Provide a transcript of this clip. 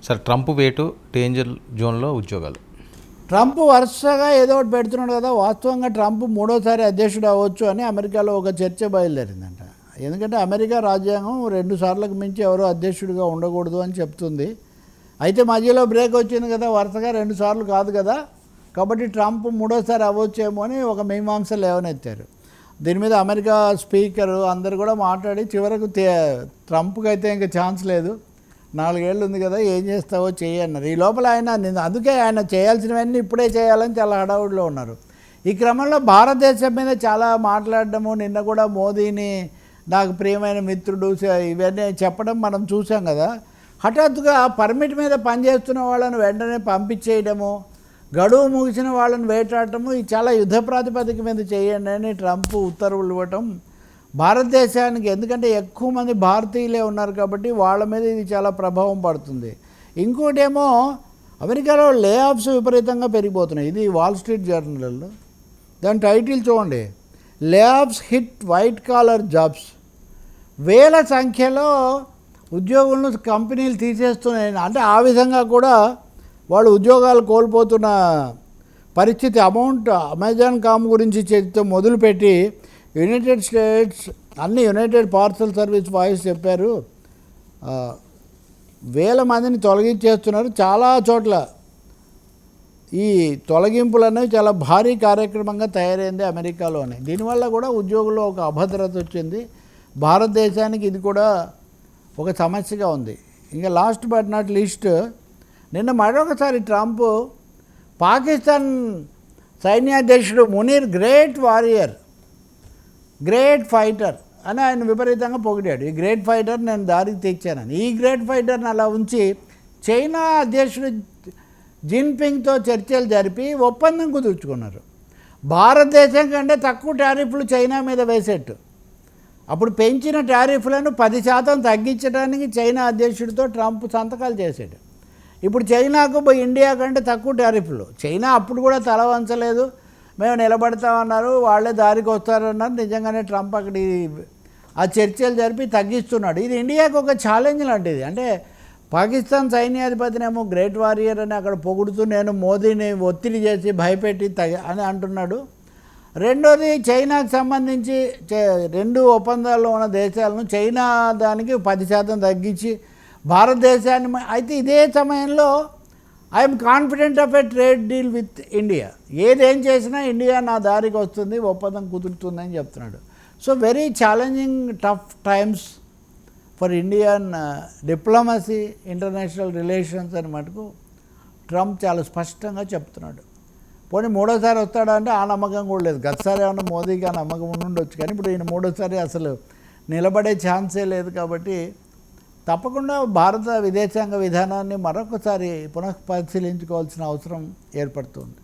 Sir Trump వేటు danger జోన్లో ఉద్యోగాలు. ట్రంప్ వరుసగా ఏదో ఒకటి పెడుతున్నాడు కదా. వాస్తవంగా ట్రంప్ మూడోసారి అధ్యక్షుడు అవ్వచ్చు అని అమెరికాలో ఒక చర్చ బయలుదేరిందంట. ఎందుకంటే అమెరికా రాజ్యాంగం 2 సార్లకు మించి ఎవరో అధ్యక్షుడిగా ఉండకూడదు అని చెప్తుంది. అయితే మధ్యలో బ్రేక్ వచ్చింది కదా, వరుసగా 2 సార్లు కాదు కదా, కాబట్టి ట్రంప్ మూడోసారి అవ్వచ్చేమో అని ఒక మీమాంస లేవనెత్తారు. దీని మీద అమెరికా స్పీకరు అందరు కూడా మాట్లాడి చివరకు ట్రంప్కి అయితే ఇంకా ఛాన్స్ లేదు, 4 ఏళ్ళు ఉంది కదా, ఏం చేస్తావో చెయ్యి అన్నారు. ఈ లోపల అందుకే ఆయన చేయాల్సినవన్నీ ఇప్పుడే చేయాలని చాలా హడావుడిలో ఉన్నారు. ఈ క్రమంలో భారతదేశం మీద చాలా మాట్లాడడము, నిన్న కూడా మోదీని నాకు ప్రియమైన మిత్రుడు ఇవన్నీ చెప్పడం మనం చూసాం కదా. హఠాత్తుగా పర్మిట్ మీద పనిచేస్తున్న వాళ్ళని వెంటనే పంపించేయడము, గడువు ముగిసిన వాళ్ళని వేటాడటము, ఇది చాలా యుద్ధ ప్రాతిపదిక మీద చేయండి అని ట్రంప్ ఉత్తర్వులు ఇవ్వటం భారతదేశానికి, ఎందుకంటే ఎక్కువ మంది భారతీయులే ఉన్నారు కాబట్టి వాళ్ళ మీద ఇది చాలా ప్రభావం పడుతుంది. ఇంకోటేమో అమెరికాలో లే ఆఫ్స్ విపరీతంగా పెరిగిపోతున్నాయి. ఇది వాల్ స్ట్రీట్ జర్నల్లో దాని టైటిల్ చూడండి, లే offs hit white collar jobs. వేల సంఖ్యలో ఉద్యోగులను కంపెనీలు తీసేస్తున్నాయి. అంటే ఆ విధంగా కూడా వాళ్ళు ఉద్యోగాలు కోల్పోతున్న పరిస్థితి. అమెజాన్ కామ్ గురించి చర్చ మొదలుపెట్టి యునైటెడ్ స్టేట్స్ అన్ని యునైటెడ్ పార్సల్ సర్వీస్ వాయిస్ చెప్పారు, వేల మందిని తొలగించేస్తున్నారు. చాలా చోట్ల ఈ తొలగింపులు అనేవి చాలా భారీ కార్యక్రమంగా తయారైంది అమెరికాలోనే. దీనివల్ల కూడా ఉద్యోగుల్లో ఒక అభద్రత వచ్చింది. భారతదేశానికి ఇది కూడా ఒక సమస్యగా ఉంది. ఇంకా లాస్ట్ బట్ నాట్ లీస్ట్, నిన్న మరొకసారి ట్రంప్ పాకిస్తాన్ సైన్యాధ్యక్షుడు Munir great warrior, great fighter అని ఆయన విపరీతంగా పొగిడాడు. ఈ గ్రేట్ ఫైటర్ నేను దారికి తెచ్చానని. ఈ గ్రేట్ ఫైటర్ని అలా ఉంచి చైనా అధ్యక్షుడు జిన్పింగ్తో చర్చలు జరిపి ఒప్పందం కుదుర్చుకున్నారు. భారతదేశం కంటే తక్కువ టారిఫ్లు చైనా మీద వేసేట్టు. అప్పుడు పెంచిన టారిఫ్లను 10% తగ్గించడానికి చైనా అధ్యక్షుడితో ట్రంప్ సంతకాలు చేశాడు. ఇప్పుడు చైనాకు ఇండియా కంటే తక్కువ టారిఫ్లు. చైనా అప్పుడు కూడా తల వంచలేదు, మేము నిలబడతామన్నారు, వాళ్ళే దారికి వస్తారన్నారు. నిజంగానే ట్రంప్ అక్కడ ఆ చర్చలు జరిపి తగ్గిస్తున్నాడు. ఇది ఇండియాకు ఒక ఛాలెంజ్ లాంటిది. అంటే పాకిస్తాన్ సైన్యాధిపతినేమో గ్రేట్ వారియర్ అని అక్కడ పొగుడుతూ నేను మోదీని ఒత్తిడి చేసి భయపెట్టి అని అంటున్నాడు. రెండోది, చైనాకు సంబంధించి 2 ఒప్పందాల్లో ఉన్న దేశాలను చైనా దానికి 10% తగ్గించి భారతదేశాన్ని, అయితే ఇదే సమయంలో I'm confident of a trade deal with India, ఏదేం చేసినా ఇండియా నా దారికి వస్తుంది, ఒప్పందం కుదురుతుందని చెప్తున్నాడు. So very challenging tough times for Indian diplomacy, international relations అని మటుకు ట్రంప్ చాలా స్పష్టంగా చెప్తున్నాడు. పోనీ మూడోసారి వస్తాడా అంటే ఆ నమ్మకం కూడా లేదు. గతసారి ఏమన్నా మోదీకి ఆ నమ్మకం ఉండొచ్చు, కానీ ఇప్పుడు ఈయన మూడోసారి అసలు నిలబడే ఛాన్సే లేదు. కాబట్టి తప్పకుండా భారత విదేశాంగ విధానాన్ని మరొకసారి పునఃపరిశీలించుకోవాల్సిన అవసరం ఏర్పడుతుంది.